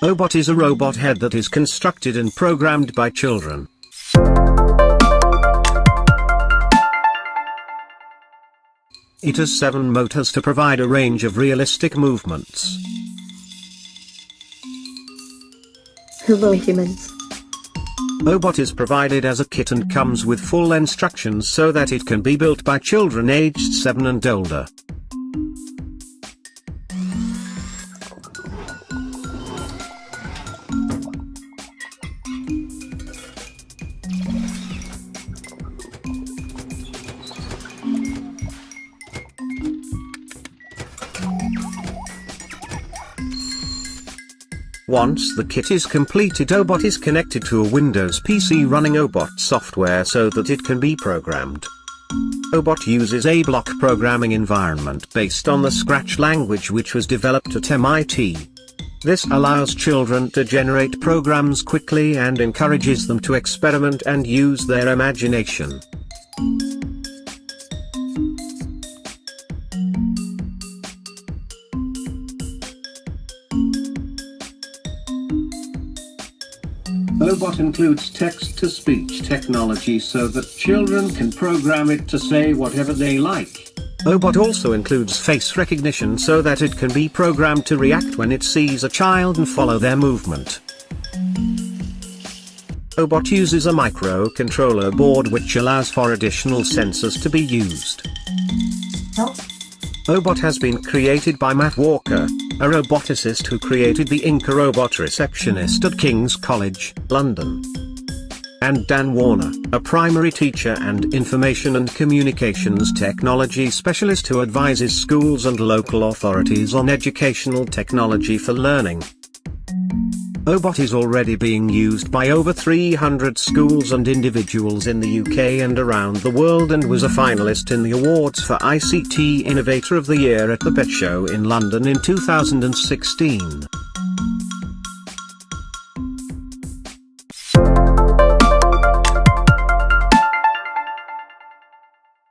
Ohbot is a robot head that is constructed and programmed by children. It has 7 motors to provide a range of realistic movements. Hello humans. Ohbot is provided as a kit and comes with full instructions so that it can be built by children aged 7 and older. Once the kit is completed, Ohbot is connected to a Windows PC running Ohbot software so that it can be programmed. Ohbot uses a block programming environment based on the Scratch language which was developed at MIT. This allows children to generate programs quickly and encourages them to experiment and use their imagination. Ohbot includes text-to-speech technology so that children can program it to say whatever they like. Ohbot also includes face recognition so that it can be programmed to react when it sees a child and follow their movement. Ohbot uses a microcontroller board which allows for additional sensors to be used. Ohbot has been created by Matt Walker, a roboticist who created the Inca robot receptionist at King's College, London. And Dan Warner, a primary teacher and information and communications technology specialist who advises schools and local authorities on educational technology for learning. Ohbot is already being used by over 300 schools and individuals in the UK and around the world and was a finalist in the awards for ICT Innovator of the Year at the BET Show in London in 2016.